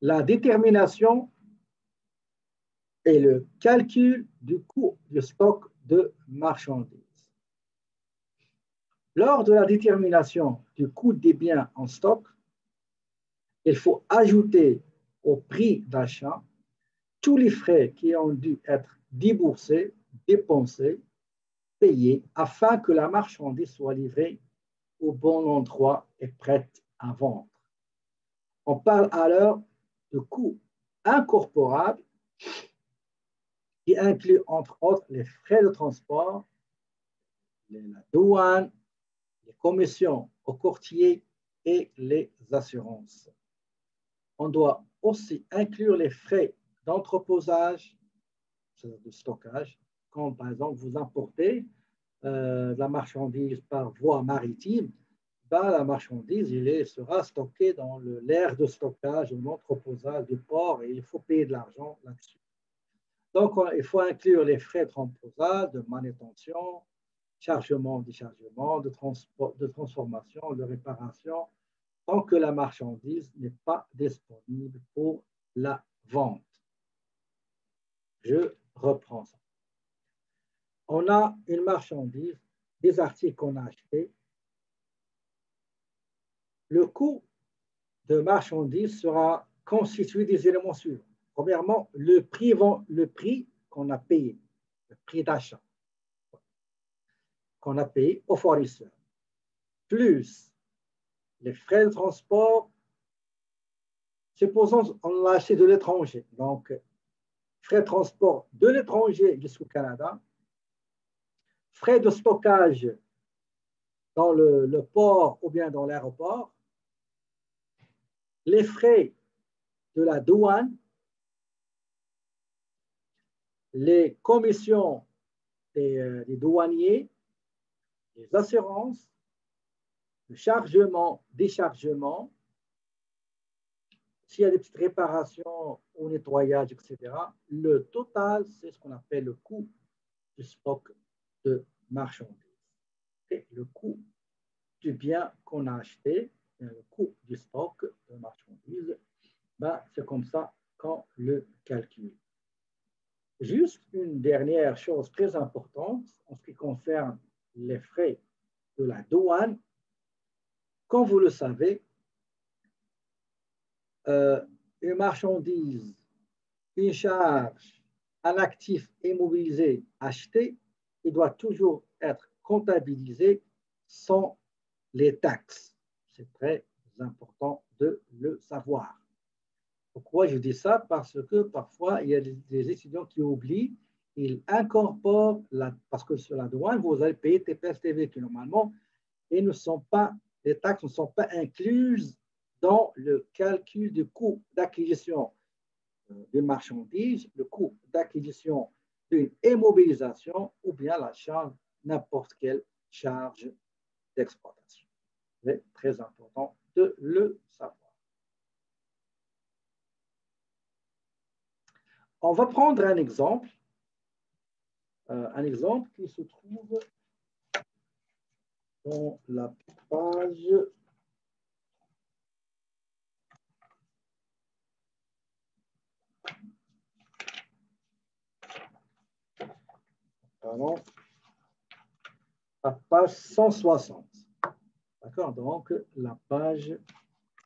la détermination et le calcul du coût du stock de marchandises. Lors de la détermination du coût des biens en stock, il faut ajouter au prix d'achat tous les frais qui ont dû être déboursés, dépensés, payés, afin que la marchandise soit livrée au bon endroit et prête à vendre. On parle alors de coûts incorporables qui incluent entre autres les frais de transport, la douane, les commissions aux courtiers et les assurances. On doit aussi inclure les frais d'entreposage, de stockage, comme par exemple vous importez la marchandise par voie maritime, la marchandise sera stockée dans l'aire de stockage ou l'entreposage du port et il faut payer de l'argent là-dessus. Donc, il faut inclure les frais de entreposage, de manutention, chargement, déchargement, de transformation, de réparation, tant que la marchandise n'est pas disponible pour la vente. Je reprends ça. On a une marchandise, des articles qu'on a achetés. Le coût de marchandise sera constitué des éléments suivants. Premièrement, le prix qu'on a payé, le prix d'achat qu'on a payé au fournisseur, plus les frais de transport, supposons qu'on l'a acheté de l'étranger, donc frais de transport de l'étranger jusqu'au Canada, frais de stockage dans le port ou bien dans l'aéroport, les frais de la douane, les commissions des douaniers, les assurances, le chargement, déchargement, s'il y a des petites réparations ou nettoyage, etc. Le total, c'est ce qu'on appelle le coût du stock de marchandises. Et le coût du bien qu'on a acheté, le coût du stock de marchandises, c'est comme ça qu'on le calcule. Juste une dernière chose très importante en ce qui concerne les frais de la douane. Comme vous le savez, une marchandise, une charge, un actif immobilisé acheté, il doit toujours être comptabilisé sans les taxes. C'est très important de le savoir. Pourquoi je dis ça? Parce que parfois, il y a des étudiants qui oublient, ils incorporent, parce que sur la douane, vous allez payer TPS TV qui normalement, et les taxes ne sont pas incluses dans le calcul du coût d'acquisition d'une marchandise, le coût d'acquisition d'une immobilisation ou bien la charge, n'importe quelle charge d'exploitation. C'est très important de le savoir. On va prendre un exemple qui se trouve dans la page la page 160. D'accord? Donc, la page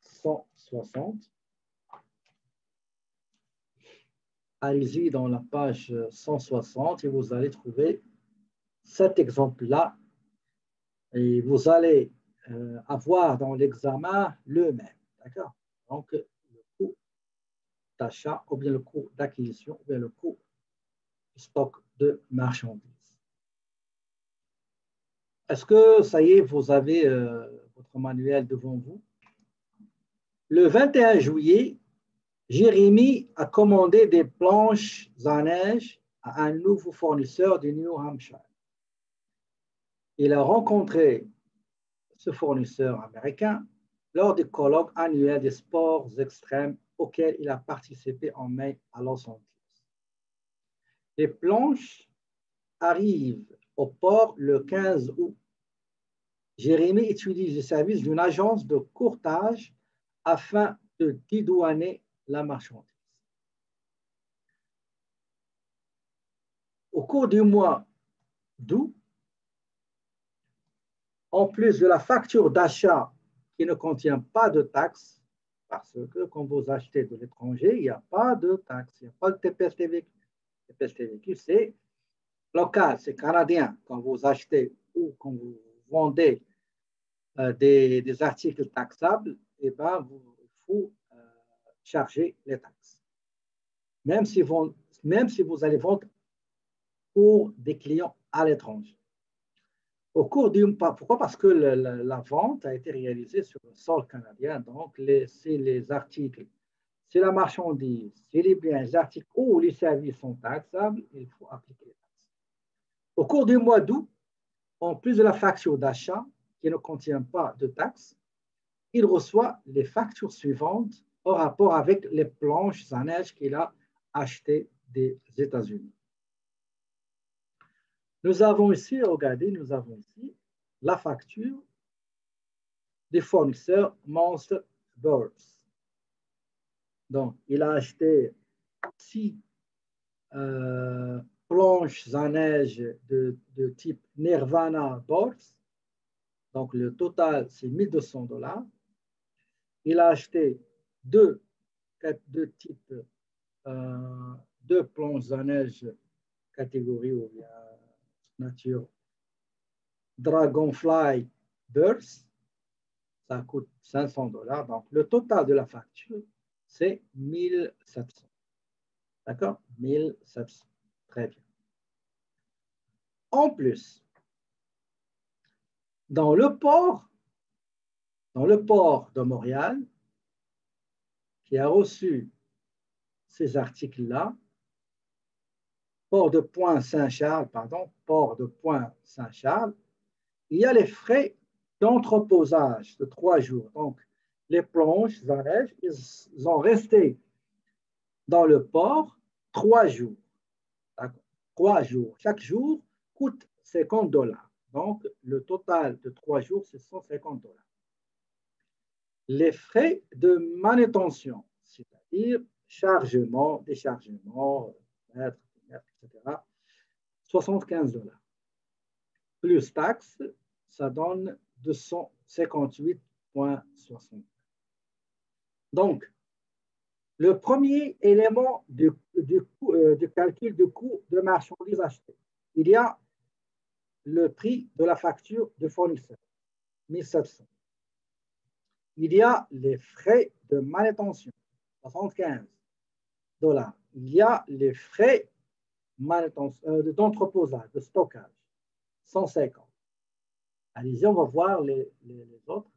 160. Allez-y dans la page 160 et vous allez trouver cet exemple-là. Et vous allez avoir dans l'examen le même. D'accord? Donc, le coût d'achat ou bien le coût d'acquisition ou bien le coût du stock de marchandises. Est-ce que ça y est, vous avez votre manuel devant vous? Le 21 juillet, Jérémy a commandé des planches à neige à un nouveau fournisseur du New Hampshire. Il a rencontré ce fournisseur américain lors du colloque annuel des sports extrêmes auquel il a participé en mai à Los Angeles. Les planches arrivent au port le 15 août. Jérémy utilise les services d'une agence de courtage afin de dédouaner la marchandise. Au cours du mois d'août, en plus de la facture d'achat qui ne contient pas de taxes, parce que quand vous achetez de l'étranger, il n'y a pas de taxes, il n'y a pas de TPS-TVQ. TPS-TVQ, c'est local, c'est canadien. Quand vous achetez ou quand vous vendez des articles taxables, eh ben, il faut charger les taxes. Même si vous allez vendre pour des clients à l'étranger. Pourquoi? Parce que la vente a été réalisée sur le sol canadien. Donc, c'est les articles, c'est la marchandise, c'est les biens, les articles ou les services sont taxables, il faut appliquer les taxes. Au cours du mois d'août, en plus de la facture d'achat qui ne contient pas de taxes, il reçoit les factures suivantes en rapport avec les planches à neige qu'il a achetées des États-Unis. Nous avons ici, regardez, nous avons ici la facture des fournisseurs Monster Birds. Donc, il a acheté 6 planches à neige de type Nirvana Boards. Donc, le total, c'est $1 200. Il a acheté deux types, deux planches à neige catégorie ou bien nature Dragonfly Birds. Ça coûte $500. Donc, le total de la facture, c'est 1700. D'accord? 1700. Très bien. En plus, dans le port de Montréal, qui a reçu ces articles-là, port de Pointe-Saint-Charles, il y a les frais d'entreposage de 3 jours. Donc, les planches à neige, ils ont resté dans le port 3 jours. 3 jours. Chaque jour coûte $50. Donc, le total de 3 jours, c'est $150. Les frais de manutention, c'est-à-dire chargement, déchargement, mètre, etc., $75. Plus taxes, ça donne 258,60. Donc, le premier élément du calcul du coût de marchandises achetées, il y a le prix de la facture de fournisseur, 1700. Il y a les frais de manutention, $75. Il y a les frais d'entreposage, de stockage, 150. Allez-y, on va voir les autres.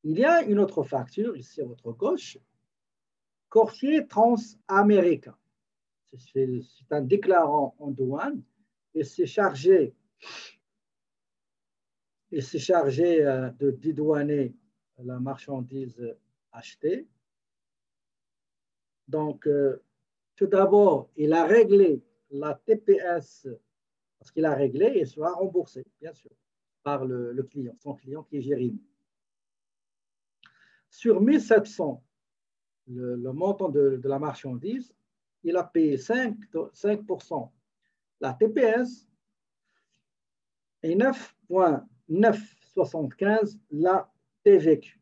Il y a une autre facture, ici à votre gauche, courtier transaméricain. C'est un déclarant en douane et c'est chargé de dédouaner la marchandise achetée. Donc, tout d'abord, il a réglé la TPS, parce qu'il a réglé et sera remboursé, bien sûr, par le client, son client qui est Jérémy. Sur 1700, le montant de la marchandise, il a payé 5% la TPS et 9,975 la TVQ.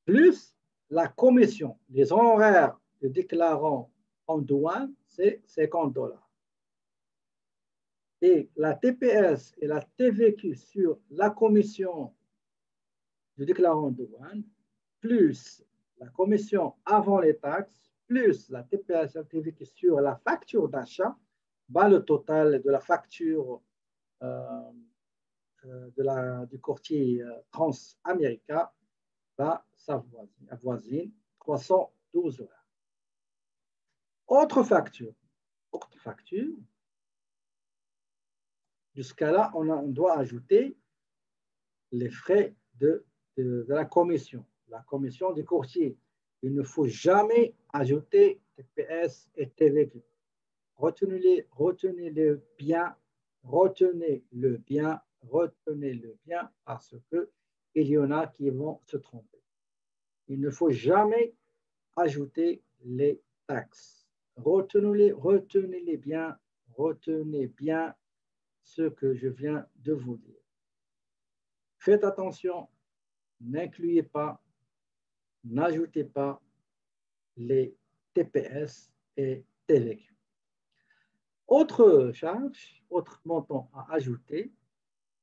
Plus la commission, les honoraires de déclarant en douane, c'est $50. Et la TPS et la TVQ sur la commission du déclarant en douane, plus la commission avant les taxes, plus la TPS et la TVQ sur la facture d'achat, le total de la facture du courtier transaméricain, ça avoisine $312. Autre facture. Jusqu'à là, on doit ajouter les frais de la commission du courtier. Il ne faut jamais ajouter TPS et TVQ. Retenez-le bien, parce que il y en a qui vont se tromper. Il ne faut jamais ajouter les taxes. Retenez bien ce que je viens de vous dire. Faites attention, n'incluez pas, n'ajoutez pas les TPS et TVQ. Autre charge, autre montant à ajouter,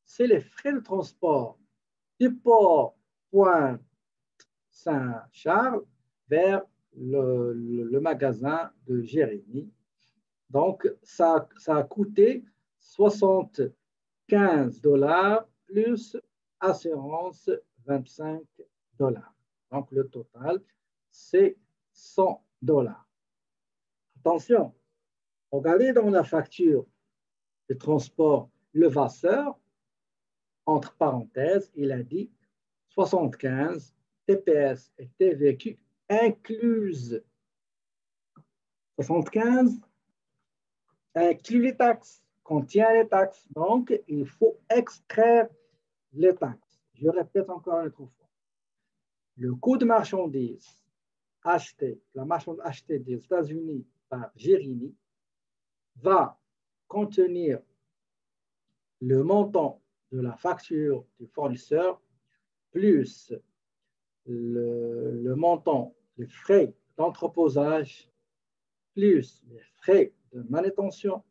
c'est les frais de transport du port Pointe-Saint-Charles vers le magasin de Jérémy. Donc, ça a coûté 75 $ plus assurance 25 $. Donc, le total, c'est 100 $. Attention, regardez dans la facture de transport Levasseur, entre parenthèses, il a dit 75 TPS et TVQ incluses. 75 inclut les taxes, contient les taxes. Donc, il faut extraire les taxes. Je répète encore une autre fois. Le coût de marchandise achetée, la marchandise achetée des États-Unis par Jérémy va contenir le montant de la facture du fournisseur plus le montant des frais d'entreposage plus les frais de manutention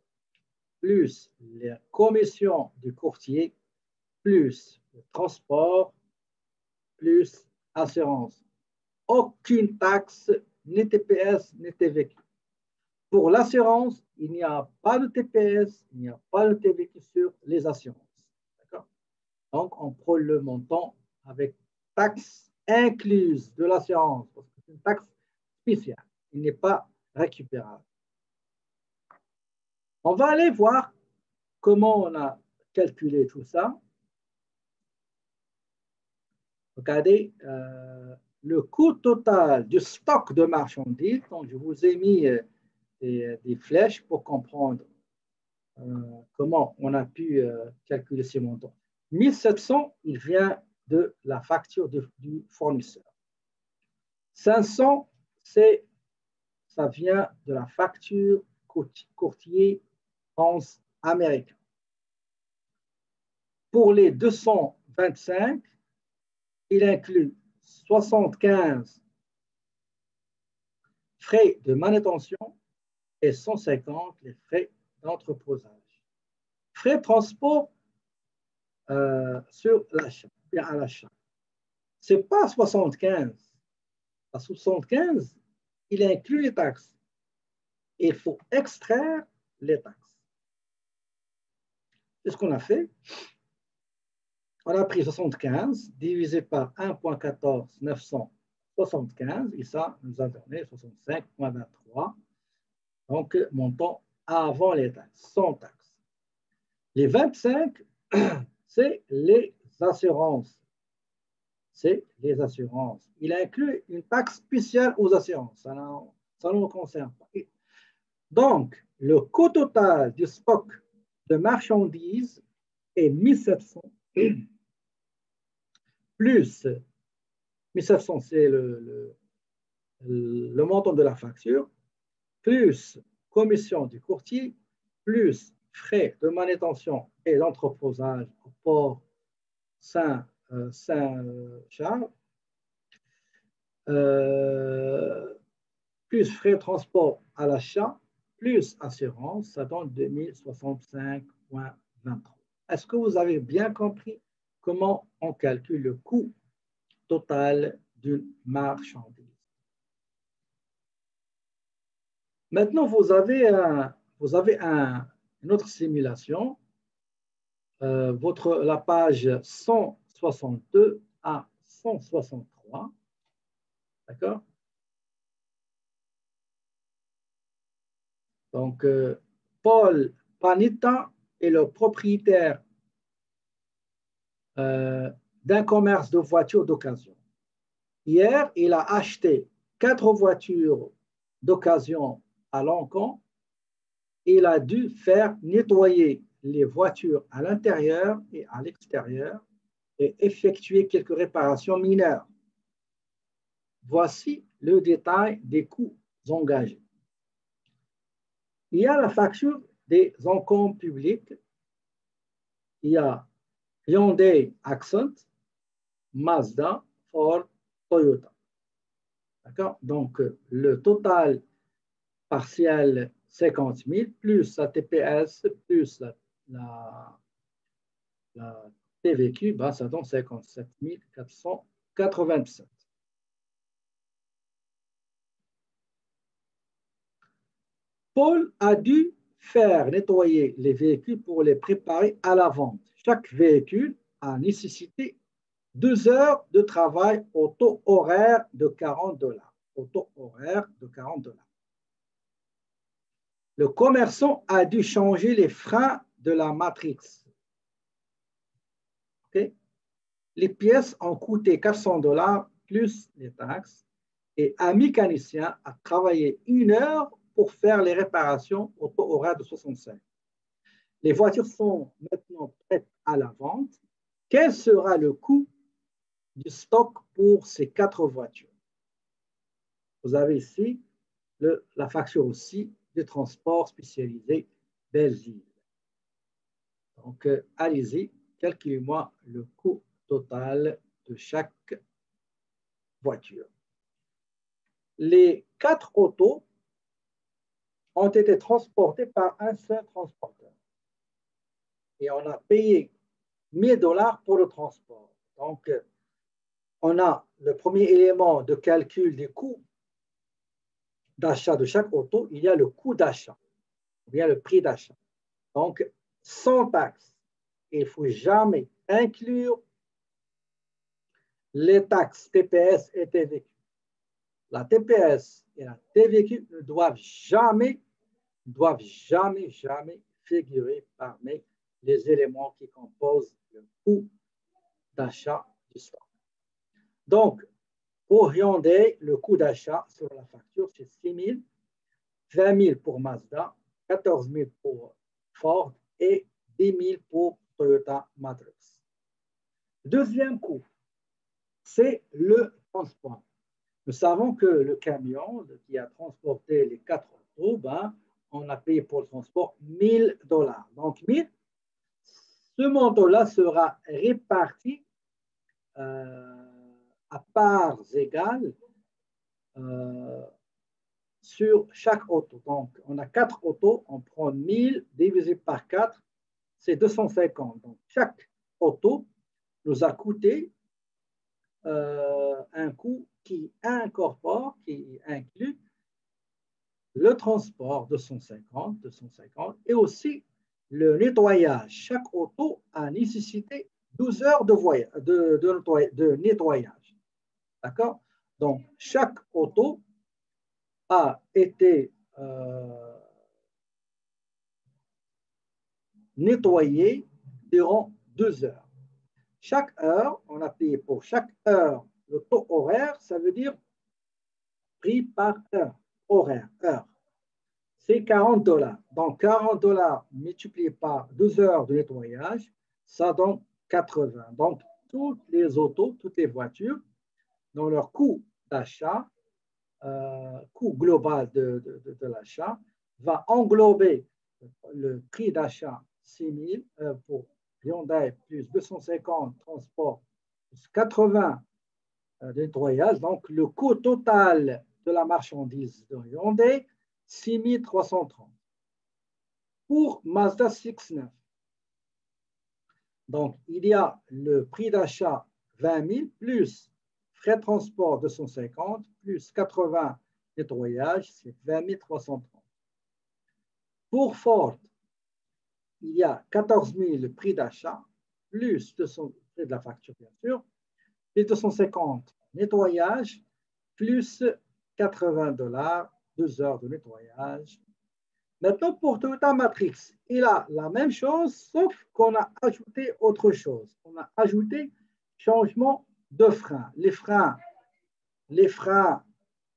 plus les commissions du courtier plus le transport plus assurance. Aucune taxe, ni TPS, ni TVQ. Pour l'assurance, il n'y a pas de TPS, il n'y a pas de TVQ sur les assurances. Donc, on prend le montant avec taxe incluse de l'assurance, parce que c'est une taxe spéciale, il n'est pas récupérable. On va aller voir comment on a calculé tout ça. Regardez, le coût total du stock de marchandises, donc je vous ai mis des flèches pour comprendre comment on a pu calculer ces montants. 1700, il vient de la facture du fournisseur. 500, ça vient de la facture courtier France-américain. Pour les 225, il inclut 75 frais de manutention et 150 les frais d'entreposage. Frais de transport sur l'achat, bien à l'achat. Ce n'est pas 75. À 75, il inclut les taxes. Il faut extraire les taxes. C'est ce qu'on a fait. On a pris 75 divisé par 1,14 975 et ça nous a donné 65,23. Donc, montant avant les taxes, sans taxes. Les 25, c'est les assurances. C'est les assurances. Il inclut une taxe spéciale aux assurances. Ça ne nous concerne pas. Donc, le coût total du stock de marchandises est 1700 plus 1700, c'est le montant de la facture, plus commission du courtier, plus frais de manutention et d'entreposage au port Saint-Charles, plus frais de transport à l'achat, plus assurance, ça donne 2065,23. Est-ce que vous avez bien compris comment on calcule le coût total d'une marchandise? Maintenant, vous avez une autre simulation. La page 162 à 163. D'accord? Donc, Paul Panetta est le propriétaire d'un commerce de voitures d'occasion. Hier, il a acheté 4 voitures d'occasion à Lancôme. Il a dû faire nettoyer les voitures à l'intérieur et à l'extérieur et effectuer quelques réparations mineures. Voici le détail des coûts engagés. Il y a la facture des encombres publics. Il y a Hyundai Accent, Mazda, Ford, Toyota. D'accord? Donc, le total partiel 50 000 plus la TPS plus la TVQ, bah, ça donne 57 487. Paul a dû faire nettoyer les véhicules pour les préparer à la vente. Chaque véhicule a nécessité 2 heures de travail au taux horaire de 40 $. Au taux horaire de 40 $. Le commerçant a dû changer les freins de la matrix. Okay? Les pièces ont coûté 400 $ plus les taxes et un mécanicien a travaillé 1 heure pour faire les réparations au taux horaire de 65. Les voitures sont maintenant prêtes à la vente. Quel sera le coût du stock pour ces 4 voitures? Vous avez ici la facture aussi de transport spécialisé Belgique. Donc, allez-y, calculez-moi le coût total de chaque voiture. Les 4 autos ont été transportées par un seul transporteur. Et on a payé 1 000 $ pour le transport. Donc, on a le premier élément de calcul des coûts d'achat de chaque auto, il y a le coût d'achat, ou bien le prix d'achat. Donc, sans taxe, il ne faut jamais inclure les taxes TPS et TVQ. La TPS et la TVQ ne doivent jamais figurer parmi les éléments qui composent le coût d'achat du stock. Donc, pour Hyundai, le coût d'achat sur la facture, c'est 6 000, 20 000 pour Mazda, 14 000 pour Ford et 10 000 pour Toyota Matrix. Deuxième coût, c'est le transport. Nous savons que le camion qui a transporté les 4 autos, ben, on a payé pour le transport 1 000 $. Donc, 1 000, ce montant-là sera réparti à parts égales sur chaque auto. Donc, on a 4 autos, on prend 1 000 divisé par 4, c'est 250. Donc, chaque auto nous a coûté un coût qui incorpore, qui inclut le transport 250, et aussi le nettoyage. Chaque auto a nécessité 12 heures de nettoyage. D'accord? Donc, chaque auto a été nettoyée durant 2 heures. Chaque heure, on a payé pour chaque heure le taux horaire, ça veut dire prix par heure, horaire, heure. C'est 40 $. Donc, 40 $ multiplié par 12 heures de nettoyage, ça donne 80. Donc, toutes les autos, toutes les voitures, dans leur coût d'achat, coût global de l'achat, va englober le prix d'achat 6 000 pour Hyundai, plus 250 transport, plus 80 de nettoyage. Donc, le coût total de la marchandise de Hyundai, 6 330. Pour Mazda 6-9, donc il y a le prix d'achat 20 000 plus frais de transport 250 plus 80 nettoyage, c'est 20 330. Pour Ford, il y a 14 000 le prix d'achat plus le prix de la facture, bien sûr, plus 250 nettoyage plus 80 $, 2 heures de nettoyage. Maintenant, pour Toyota Matrix, il a la même chose, sauf qu'on a ajouté autre chose. On a ajouté changement de frein. Les freins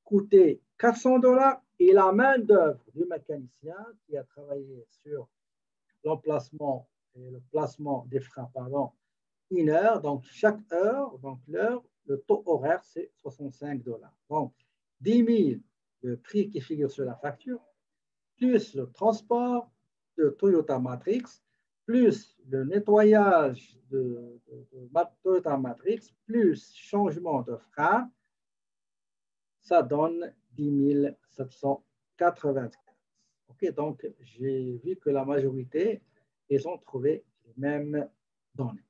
coûtaient 400 $ et la main-d'œuvre du mécanicien qui a travaillé sur l'emplacement et le placement des freins, 1 heure, donc chaque heure, donc l'heure, le taux horaire, c'est 65 $. Donc, 10 000, le prix qui figure sur la facture, plus le transport de Toyota Matrix, plus le nettoyage de Toyota Matrix, plus changement de frein, ça donne 10 795. OK, donc j'ai vu que la majorité, ils ont trouvé les mêmes données.